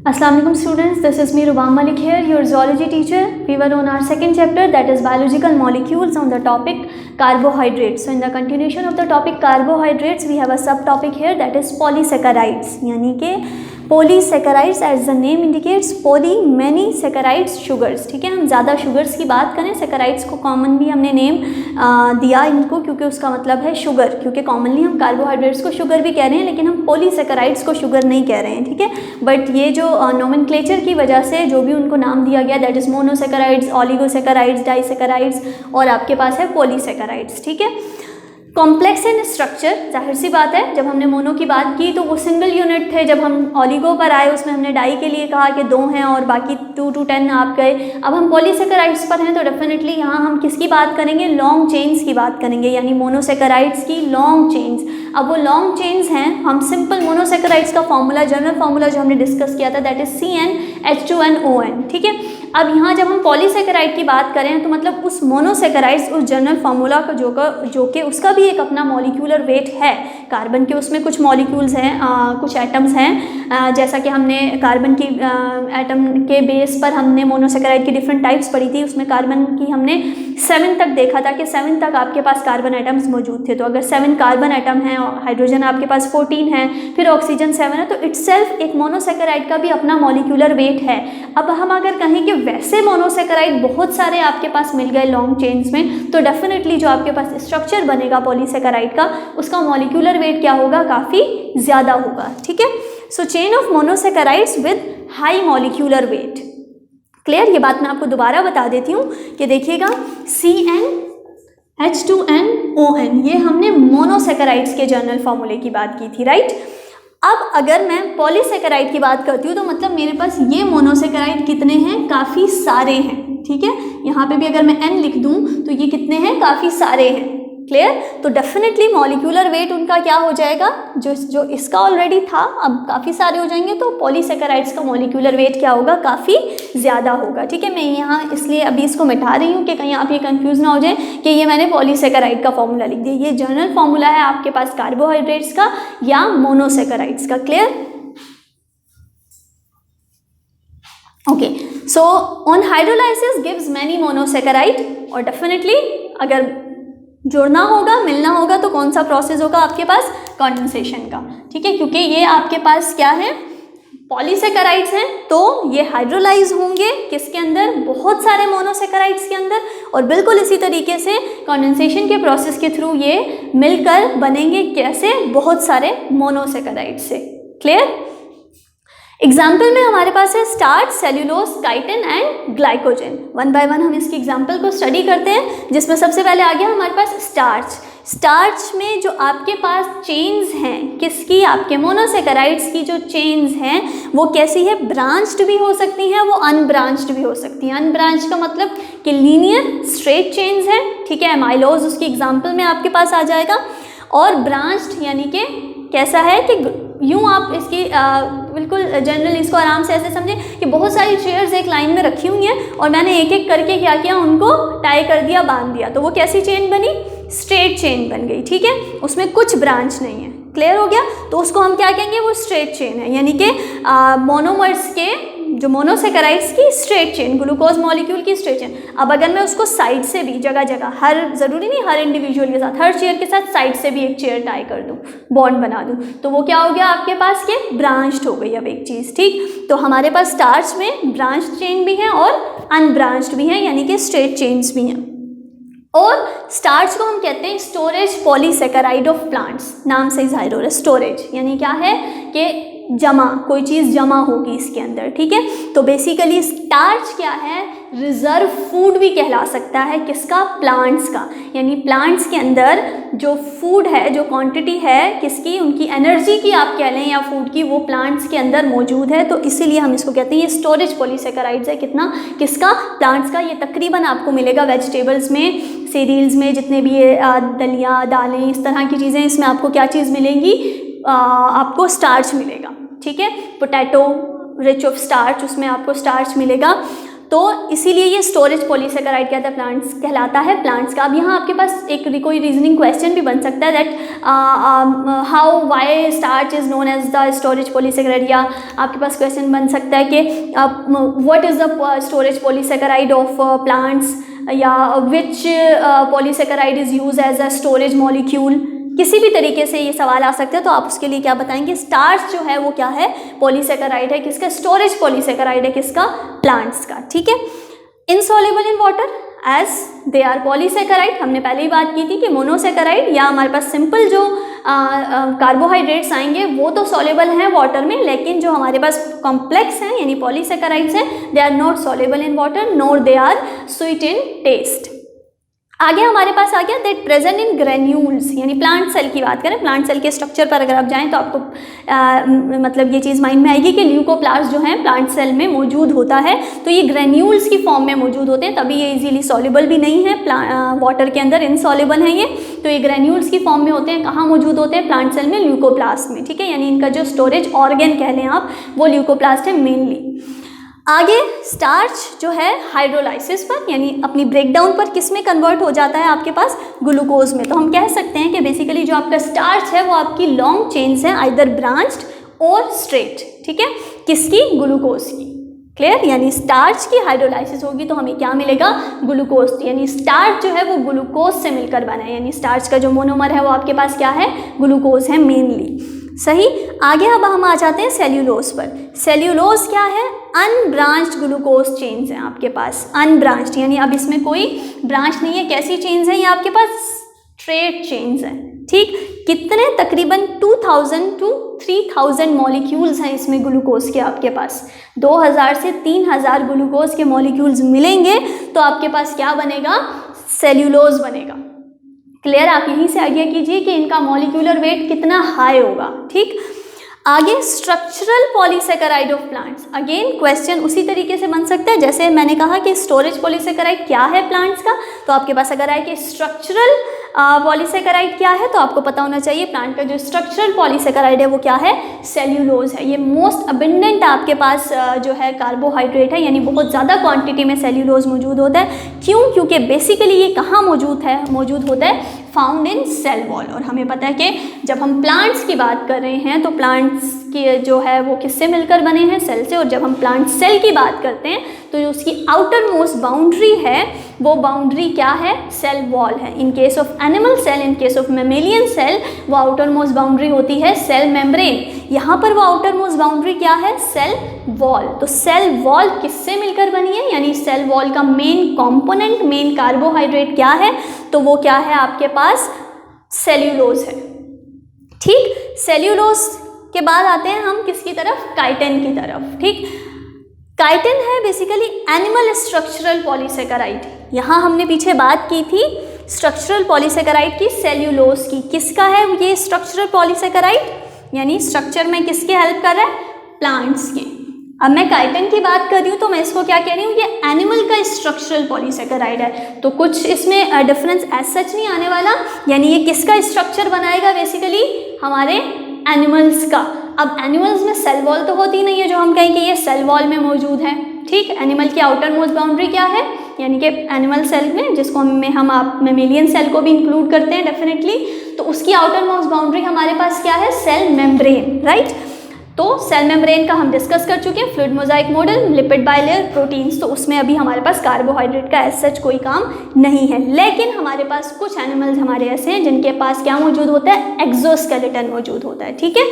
Assalamu alaikum students, this is me Rubam Malik here, your zoology teacher. We were on our second chapter, that is biological molecules, on the topic carbohydrates. So in the continuation of the topic carbohydrates, we have a subtopic here, that is polysaccharides. यानी कि polysaccharides as the name indicates, poly many saccharides sugars. ठीक है, हम ज़्यादा sugars की बात करें, saccharides को common भी हमने name दिया इनको क्योंकि उसका मतलब है sugar, क्योंकि commonly हम carbohydrates को sugar भी कह रहे हैं लेकिन हम polysaccharides को sugar नहीं कह रहे हैं. ठीक है, बट ये जो nomenclature की वजह से जो भी उनको नाम दिया गया, that is monosaccharides, oligosaccharides, disaccharides और आपके पास है polysaccharides. ठीक है, कॉम्प्लेक्स इन स्ट्रक्चर, जाहिर सी बात है जब हमने मोनो की बात की तो वो सिंगल यूनिट थे. जब हम ऑलिगो पर आए उसमें हमने डाई के लिए कहा कि 2 हैं और बाकी 2 to 10 आप गए. अब हम पॉलीसेकेराइड्स पर हैं तो डेफिनेटली यहाँ हम किसकी बात करेंगे, लॉन्ग चेन्स की बात करेंगे, यानी मोनोसेकेराइड्स की लॉन्ग चेन्स. अब वो लॉन्ग चेन्स हैं, हम सिंपल मोनोसेकेराइड्स का फॉर्मूला, जनरल फार्मूला जो हमने डिस्कस किया था, दैट इज CnH2nOn. ठीक है, अब यहाँ जब हम पॉलीसेकेराइड की बात करें तो मतलब उस मोनोसेकेराइड्स, उस जनरल फार्मूला का जो कि उसका भी एक अपना मॉलिक्यूलर वेट है. कार्बन के उसमें कुछ मॉलिक्यूल्स हैं, कुछ एटम्स हैं, जैसा कि हमने कार्बन की एटम के बेस पर हमने मोनोसेकेराइड की डिफरेंट टाइप्स पढ़ी थी. उसमें कार्बन की हमने 7 तक देखा था कि 7 तक आपके पास कार्बन एटम्स मौजूद थे. तो अगर 7 कार्बन एटम हैं और हाइड्रोजन आपके पास 14 है, फिर ऑक्सीजन 7 है, तो इटसेल्फ एक मोनोसेकेराइड का भी अपना मॉलिक्यूलर वेट है. अब हम अगर कहें कि वैसे मोनोसेकेराइड बहुत सारे आपके पास मिल गए लॉन्ग चेन्स में, तो डेफिनेटली जो आपके पास स्ट्रक्चर बनेगा पॉलीसेकेराइड का, उसका मॉलिक्यूलर वेट क्या होगा, काफ़ी ज़्यादा होगा. ठीक है, so chain of monosaccharides with high molecular weight. Clear, ये बात मैं आपको दोबारा बता देती हूँ कि देखिएगा CnH2nOn, ये हमने मोनोसेकेराइड्स के जनरल फार्मूले की बात की थी, राइट. अब अगर मैं पॉलीसेकेराइड की बात करती हूँ तो मतलब मेरे पास ये मोनोसेकेराइड कितने हैं, काफ़ी सारे हैं. ठीक है, यहाँ पे भी अगर मैं n लिख दूँ तो ये कितने हैं, काफ़ी सारे हैं. क्लियर, तो डेफिनेटली मॉलिक्यूलर वेट उनका क्या हो जाएगा, जो इसका ऑलरेडी था अब काफ़ी सारे हो जाएंगे, तो पॉलीसेकेराइड्स का मॉलिक्यूलर वेट क्या होगा, काफ़ी ज़्यादा होगा. ठीक है, मैं यहाँ इसलिए अभी इसको मिटा रही हूँ कि कहीं आप ये कंफ्यूज ना हो जाए कि ये मैंने पॉलीसेकेराइड का फॉर्मूला लिख दिया. ये जनरल फॉर्मूला है आपके पास कार्बोहाइड्रेट्स का या मोनोसेकेराइड्स का. Clear, okay. So on hydrolysis gives many monosaccharide, और डेफिनेटली अगर जोड़ना होगा, मिलना होगा, तो कौन सा प्रोसेस होगा आपके पास, कंडेंसेशन का. ठीक है, क्योंकि ये आपके पास क्या है, पॉलीसेकेराइड्स हैं, तो ये हाइड्रोलाइज होंगे किसके अंदर, बहुत सारे मोनोसेकेराइड्स के अंदर, और बिल्कुल इसी तरीके से कंडेंसेशन के प्रोसेस के थ्रू ये मिलकर बनेंगे कैसे, बहुत सारे मोनोसेकेराइड से. क्लियर, एग्जाम्पल में हमारे पास है starch, cellulose, chitin and glycogen. 1 by 1 हम इसकी एग्जाम्पल को स्टडी करते हैं, जिसमें सबसे पहले आ गया हमारे पास स्टार्च. स्टार्च में जो आपके पास चेन्स हैं, किसकी, आपके मोनोसेकेराइड्स की जो चेन्स हैं वो कैसी है, ब्रांच्ड भी हो सकती हैं, वो अनब्रांच्ड भी हो सकती हैं. अनब्रांच्ड का मतलब कि लीनियर स्ट्रेट चेन्स हैं. ठीक है, एमाइलोज उसकी एग्जाम्पल में आपके पास आ जाएगा, और ब्रांच्ड यानी कि कैसा है कि यूँ आप इसकी बिल्कुल जनरल इसको आराम से ऐसे समझें कि बहुत सारी चेयर्स एक लाइन में रखी हुई हैं और मैंने एक एक करके क्या किया, उनको टाई कर दिया, बांध दिया, तो वो कैसी चेन बनी, स्ट्रेट चेन बन गई. ठीक है, उसमें कुछ ब्रांच नहीं है. क्लियर हो गया, तो उसको हम क्या कहेंगे, वो स्ट्रेट चेन है, यानी कि मोनोमर्स के जो मोनोसेकेराइड्स की स्ट्रेट चेन, ग्लूकोज मॉलिक्यूल की स्ट्रेट चेन. अब अगर मैं उसको साइड से भी जगह जगह, हर ज़रूरी नहीं हर इंडिविजुअल के साथ, हर चेयर के साथ साइड से भी एक चेयर टाई कर दूँ, बॉन्ड बना दूँ, तो वो क्या हो गया आपके पास के ब्रांच्ड हो गई अब एक चीज़. ठीक, तो हमारे पास स्टार्च में ब्रांच्ड चेन भी हैं और अनब्रांच्ड भी हैं, यानी कि स्ट्रेट चेन्स भी हैं. और स्टार्च को हम कहते हैं स्टोरेज पॉलीसेकेराइड ऑफ प्लांट्स. नाम से ही जाहिर हो रहा है, स्टोरेज यानी क्या है कि जमा, कोई चीज़ जमा होगी इसके अंदर. ठीक है, तो बेसिकली स्टार्च क्या है, रिजर्व फूड भी कहला सकता है, किसका, प्लांट्स का. यानी प्लांट्स के अंदर जो फूड है, जो क्वांटिटी है किसकी, उनकी एनर्जी की आप कह लें या फूड की, वो प्लांट्स के अंदर मौजूद है, तो इसीलिए हम इसको कहते हैं ये स्टोरेज पॉलीसेकेराइड्स है. कितना, किसका, प्लांट्स का. ये तकरीबन आपको मिलेगा वेजिटेबल्स में, सीरियल्स में, जितने भी ये दलिया, दालें, इस तरह की चीज़ें, इसमें आपको क्या चीज़ मिलेगी, आपको स्टार्च मिलेगा. ठीक है, पोटैटो रिच ऑफ स्टार्च, उसमें आपको स्टार्च मिलेगा. तो इसीलिए ये स्टोरेज पॉलीसेकेराइड कहता है, प्लांट्स कहलाता है प्लांट्स का। अब यहाँ आपके पास एक कोई रीजनिंग क्वेश्चन भी बन सकता है that how why starch is known as the storage polysaccharide, या आपके पास क्वेश्चन बन सकता है कि what is the storage polysaccharide of plants, या which polysaccharide is use as a storage molecule. किसी भी तरीके से ये सवाल आ सकते हैं, तो आप उसके लिए क्या बताएंगे, स्टार्च जो है वो क्या है, पॉलीसेकेराइड है, किसका, स्टोरेज पॉलीसेकेराइड है, किसका, प्लांट्स का। ठीक है। Insoluble in water as they are polysaccharide, हमने पहले ही बात की थी कि मोनोसेकेराइड या हमारे पास सिंपल जो कार्बोहाइड्रेट्स आएंगे वो तो सॉल्युबल हैं वाटर में, लेकिन जो हमारे पास कॉम्प्लेक्स हैं यानी पॉलीसेकेराइड्स हैं, they are not soluble in water nor they are sweet in taste. आगे हमारे पास आ गया दैट प्रेजेंट इन ग्रेन्यूल्स, यानी प्लांट सेल की बात करें, प्लांट सेल के स्ट्रक्चर पर अगर आप जाएं तो आपको मतलब ये चीज़ माइंड में आएगी कि ल्यूकोप्लास्ट जो है प्लांट सेल में मौजूद होता है, तो ये ग्रेन्यूल्स की फॉर्म में मौजूद होते हैं, तभी ये इजीली सॉल्युबल भी नहीं है, वाटर के अंदर इनसॉल्युबल है ये, तो ये ग्रेन्यूल्स की फॉर्म में होते हैं। कहाँ मौजूद होते हैं, प्लांट सेल में, ल्यूकोप्लास्ट में। ठीक है, यानी इनका जो स्टोरेज ऑर्गेन कह लें आप, वो ल्यूकोप्लास्ट है मेनली। आगे स्टार्च जो है हाइड्रोलाइसिस पर, यानी अपनी ब्रेकडाउन पर किस में कन्वर्ट हो जाता है आपके पास, ग्लूकोज में। तो हम कह सकते हैं कि बेसिकली जो आपका स्टार्च है वो आपकी लॉन्ग चेन्स है, आइदर ब्रांच्ड और स्ट्रेट। ठीक है, किसकी, ग्लूकोज की। क्लियर, यानी स्टार्च की हाइड्रोलाइसिस होगी तो हमें क्या मिलेगा, ग्लूकोज। यानी स्टार्च जो है वो ग्लूकोज से मिलकर बना है, यानी स्टार्च का जो मोनोमर है वो आपके पास क्या है, ग्लूकोज है मेनली। सही। आगे अब हम आ जाते हैं सेल्यूलोज पर। सेल्यूलोज क्या है, अनब्रांच्ड ग्लूकोज चेन्स हैं आपके पास, अनब्रांच्ड यानी अब इसमें कोई ब्रांच नहीं है। कैसी चेन्स हैं ये आपके पास, स्ट्रेट चेन्स हैं। ठीक, कितने, तकरीबन 2000 to 3000 मॉलिक्यूल्स हैं इसमें ग्लूकोज के आपके पास। 2000 से 3000 ग्लूकोज के मॉलिक्यूल्स मिलेंगे तो आपके पास क्या बनेगा, सेल्यूलोज बनेगा। क्लियर, आप यहीं से आइडिया कीजिए कि इनका मॉलिक्यूलर वेट कितना हाई होगा। ठीक, आगे structural polysaccharide of plants, again question उसी तरीके से बन सकता है जैसे मैंने कहा कि स्टोरेज पॉलीसेकेराइड क्या है प्लांट्स का, तो आपके पास अगर आए कि स्ट्रक्चरल पॉलीसेकेराइड क्या है, तो आपको पता होना चाहिए प्लांट का जो स्ट्रक्चरल पॉलीसेकेराइड है वो क्या है, सेल्यूलोज है। ये मोस्ट अबंडेंट आपके पास जो है कार्बोहाइड्रेट है, यानी बहुत ज़्यादा क्वांटिटी में सेल्यूलोज मौजूद होता है। क्यों, क्योंकि बेसिकली ये कहाँ मौजूद होता है, फाउंड इन सेल वॉल। और हमें पता है कि जब हम प्लांट्स की बात कर रहे हैं तो प्लांट्स की जो है वो किससे मिलकर बने हैं, सेल से। और जब हम प्लांट सेल की बात करते हैं तो जो उसकी आउटर मोस्ट बाउंड्री है वो बाउंड्री क्या है, सेल वॉल है। In case of animal cell, in case of mammalian cell वो आउटर मोस्ट बाउंड्री होती है सेल मेम्ब्रेन। यहाँ पर वो आउटर मोस्ट बाउंड्री क्या है, सेल वॉल। तो सेल वॉल किससे मिलकर बनी है, यानी सेल वॉल का मेन कंपोनेंट, मेन कार्बोहाइड्रेट क्या है, तो वो क्या है आपके पास, सेल्यूलोज है। ठीक, सेल्यूलोज के बाद आते हैं हम किसकी तरफ, काइटिन की तरफ। ठीक, काइटिन है बेसिकली एनिमल स्ट्रक्चरल पॉलीसेकेराइड। यहाँ हमने पीछे बात की थी स्ट्रक्चरल पॉलीसेकेराइड की, सेल्यूलोज की। किसका है ये स्ट्रक्चरल पॉलीसेकेराइड, यानी स्ट्रक्चर में किसके हेल्प कर रहा है, प्लांट्स की। अब मैं काइटिन की बात कर रही हूँ तो मैं इसको क्या कह रही हूँ, ये एनिमल का स्ट्रक्चरल पॉलीसेकेराइड है, तो कुछ इसमें डिफरेंस एज सच नहीं आने वाला। यानी ये किसका स्ट्रक्चर बनाएगा, बेसिकली हमारे एनिमल्स का। अब एनिमल्स में सेल वॉल तो होती नहीं है जो हम कहें कि ये सेल वॉल में मौजूद है। ठीक, एनिमल की आउटर मोस्ट बाउंड्री क्या है, यानी कि एनिमल सेल में, जिसको हम आप मेमेलियन सेल को भी इंक्लूड करते हैं डेफिनेटली, तो उसकी आउटर मोस्ट बाउंड्री हमारे पास क्या है, सेल मेम्ब्रेन। राइट, तो सेल मेम्ब्रेन का हम डिस्कस कर चुके हैं, fluid Mosaic model, lipid bilayer, proteins, तो उसमें अभी हमारे पास कार्बोहाइड्रेट का एज सच कोई काम नहीं है। लेकिन हमारे पास कुछ एनिमल्स हमारे ऐसे हैं जिनके पास क्या मौजूद होता है, एक्सोस्केलेटन मौजूद होता है। ठीक है,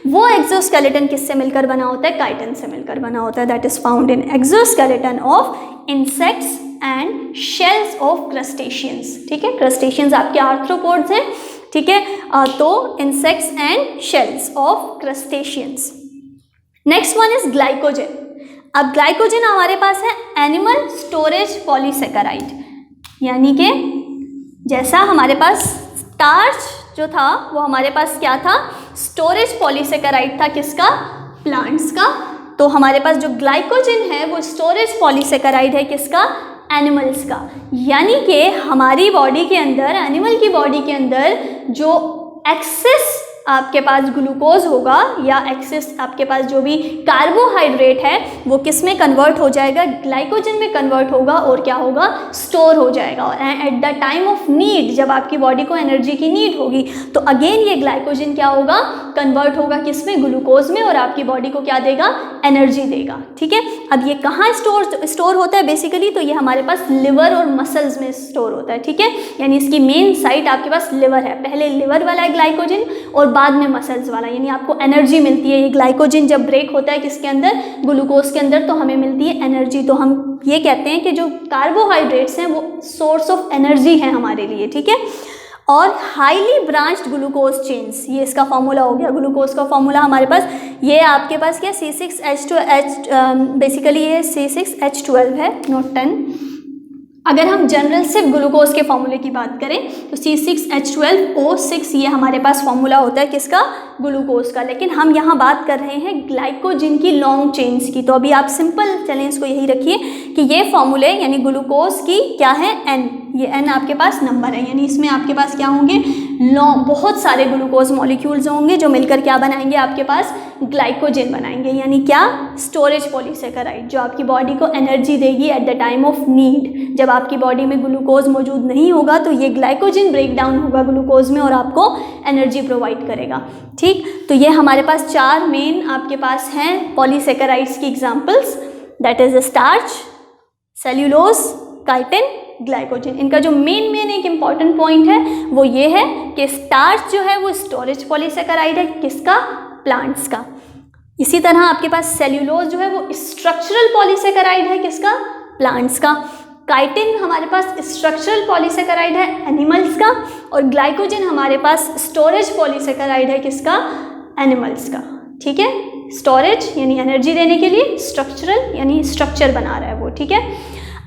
वो एक्सोस्केलेटन किससे मिलकर बना होता है, काइटिन से मिलकर बना होता है। That is found in exoskeleton of insects and shells of crustaceans. ठीक है, क्रस्टेशियंस आपके आर्थ्रोपोड्स हैं। ठीक है, तो insects and shells of crustaceans. Next one is glycogen. अब ग्लाइकोजन हमारे पास है एनिमल स्टोरेज पॉलीसेकेराइड, यानी कि जैसा हमारे पास स्टार्च जो था वो हमारे पास क्या था, स्टोरेज पॉलीसेकेराइड था, किसका, प्लांट्स का। तो हमारे पास जो ग्लाइकोजन है वो स्टोरेज पॉलीसेकेराइड है, किसका, एनिमल्स का। यानी कि हमारी बॉडी के अंदर, एनिमल की बॉडी के अंदर जो एक्सेस आपके पास ग्लूकोज होगा या एक्सेस आपके पास जो भी कार्बोहाइड्रेट है वो किस में कन्वर्ट हो जाएगा, ग्लाइकोजन में कन्वर्ट होगा और क्या होगा, स्टोर हो जाएगा। और at the time of need, जब आपकी बॉडी को एनर्जी की नीड होगी तो अगेन ये ग्लाइकोजन क्या होगा, कन्वर्ट होगा किस में, ग्लूकोज में, और आपकी बॉडी को क्या देगा, एनर्जी देगा। ठीक है, अब ये कहाँ स्टोर होता है बेसिकली, तो ये हमारे पास लिवर और मसल्स में स्टोर होता है। ठीक है, यानी इसकी मेन साइट आपके पास लिवर है, पहले लिवर वाला है ग्लाइकोजन और बाद में मसल्स वाला, यानी आपको एनर्जी मिलती है। ये ग्लाइकोजन जब ब्रेक होता है किसके अंदर, ग्लूकोज के अंदर, तो हमें मिलती है एनर्जी। तो हम ये कहते हैं कि जो कार्बोहाइड्रेट्स हैं वो सोर्स ऑफ एनर्जी है हमारे लिए। ठीक है, और हाईली ब्रांच्ड ग्लूकोज चेन्स, ये इसका फॉर्मूला हो गया। ग्लूकोज का फॉर्मूला हमारे पास ये आपके पास क्या, C6H12, बेसिकली ये C6H12 है, नोट 10। अगर हम जनरल सिर्फ ग्लूकोज के फॉर्मूले की बात करें तो C6H12O6 ये हमारे पास फॉर्मूला होता है किसका, ग्लूकोज का। लेकिन हम यहाँ बात कर रहे हैं ग्लाइकोजन की लॉन्ग चेन्स की। तो अभी आप सिंपल चलें इसको यही रखिए कि ये फॉर्मूले यानी ग्लूकोज की क्या है, N, ये N आपके पास नंबर है, यानी इसमें आपके पास क्या होंगे, बहुत सारे ग्लूकोज मॉलिक्यूल्स होंगे जो मिलकर क्या बनाएंगे, आपके पास ग्लाइकोजन बनाएंगे। यानी क्या, स्टोरेज पॉलीसेकेराइड, जो आपकी बॉडी को एनर्जी देगी at the time of need. जब आपकी बॉडी में ग्लूकोज मौजूद नहीं होगा तो ये ग्लाइकोजन ब्रेक डाउन होगा ग्लूकोज में और आपको एनर्जी प्रोवाइड करेगा। ठीक, तो ये हमारे पास 4 मेन आपके पास हैं पॉलीसेकेराइड्स की examples, that is starch, cellulose, chitin, glycogen. इनका जो मेन एक इंपॉर्टेंट पॉइंट है वो ये है कि स्टार्च जो है वो स्टोरेज पॉलीसेकेराइड है, किसका, प्लांट्स का। इसी तरह आपके पास सेल्यूलोज जो है वो स्ट्रक्चरल पॉलीसेकेराइड है, किसका, प्लांट्स का। काइटिन हमारे पास स्ट्रक्चरल पॉलीसेकेराइड है, एनिमल्स का। और ग्लाइकोजन हमारे पास स्टोरेज पॉलीसेकेराइड है, किसका, एनिमल्स का। ठीक है, स्टोरेज यानी एनर्जी देने के लिए, स्ट्रक्चरल यानी स्ट्रक्चर बना रहा है वो। ठीक है,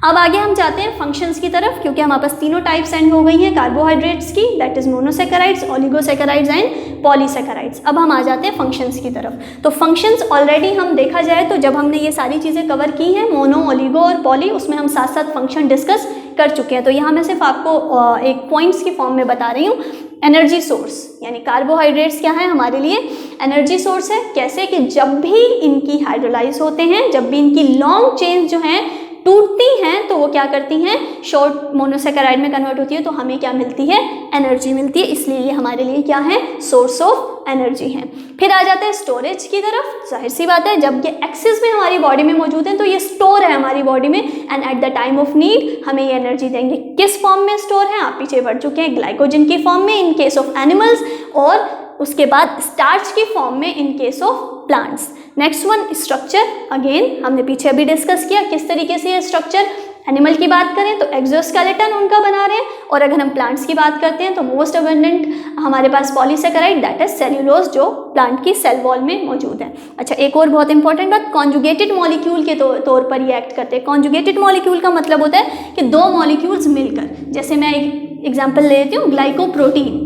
अब आगे हम जाते हैं फंक्शंस की तरफ, क्योंकि हमारे पास तीनों टाइप्स एंड हो गई हैं कार्बोहाइड्रेट्स की, that is monosaccharides, oligosaccharides and polysaccharides. अब हम आ जाते हैं फंक्शंस की तरफ। तो फंक्शंस ऑलरेडी हम देखा जाए तो जब हमने ये सारी चीज़ें कवर की हैं, मोनो, ओलिगो और पॉली, उसमें हम साथ साथ फंक्शन डिस्कस कर चुके हैं। तो यहाँ मैं सिर्फ आपको एक पॉइंट्स की फॉर्म में बता रही हूँ। एनर्जी सोर्स यानी कार्बोहाइड्रेट्स क्या है हमारे लिए, एनर्जी सोर्स है। कैसे कि जब भी इनकी हाइड्रोलाइज होते हैं, जब भी इनकी लॉन्ग चेन जो हैं टूटती हैं तो वो क्या करती हैं, शॉर्ट मोनोसेकेराइड में कन्वर्ट होती है, तो हमें क्या मिलती है, एनर्जी मिलती है। इसलिए ये हमारे लिए क्या है, सोर्स ऑफ एनर्जी है। फिर आ जाते हैं स्टोरेज की तरफ। जाहिर सी बात है, जब ये एक्सेस में हमारी बॉडी में मौजूद है तो ये स्टोर है हमारी बॉडी में, and at the time of need हमें ये एनर्जी देंगे। किस फॉर्म में स्टोर है, आप पीछे बढ़ चुके हैं, ग्लाइकोजन की फॉर्म में इन केस ऑफ एनिमल्स, और उसके बाद स्टार्च की फॉर्म में इन case of plants. Next one, structure. Again हमने पीछे अभी डिस्कस किया किस तरीके से ये स्ट्रक्चर, एनिमल की बात करें तो एक्सोस्केलेटन उनका बना रहे हैं, और अगर हम प्लांट्स की बात करते हैं तो मोस्ट अबंडेंट हमारे पास पॉलीसेकेराइड, दैट इज सेल्यूलोज, जो प्लांट की सेल वॉल में मौजूद है। अच्छा, एक और बहुत इंपॉर्टेंट बात, कॉन्जुगेटेड मॉलिक्यूल के तौर पर ये एक्ट करते हैं। कॉन्जुगेटेड मॉलिक्यूल का मतलब होता है कि 2 मॉलिक्यूल्स मिलकर, जैसे मैं एक एग्जाम्पल ले लेती हूँ, ग्लाइकोप्रोटीन।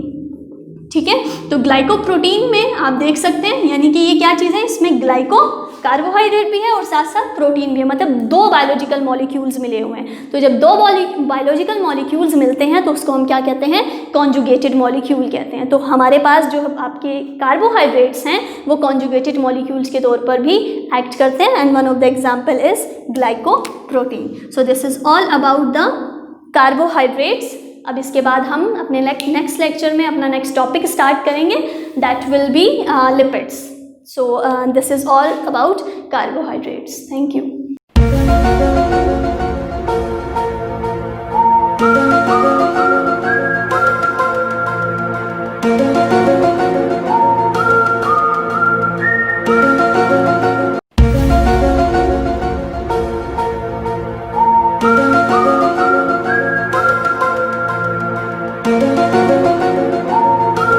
ठीक है, तो ग्लाइकोप्रोटीन में आप देख सकते हैं, यानी कि ये क्या चीज़ है, इसमें ग्लाइको कार्बोहाइड्रेट भी है और साथ साथ प्रोटीन भी है, मतलब 2 बायोलॉजिकल मॉलिक्यूल्स मिले हुए हैं। तो जब 2 बायोलॉजिकल मॉलिक्यूल्स मिलते हैं तो उसको हम क्या कहते हैं, कॉन्जुगेटेड मॉलिक्यूल कहते हैं। तो हमारे पास जो आपके कार्बोहाइड्रेट्स हैं वो कॉन्जुगेटेड मॉलिक्यूल्स के तौर पर भी एक्ट करते हैं, and one of the example is glycoprotein. So this is all about the carbohydrates. अब इसके बाद हम अपने नेक्स्ट लेक्चर में अपना नेक्स्ट टॉपिक स्टार्ट करेंगे, that will be lipids. So this is all about carbohydrates. Thank you.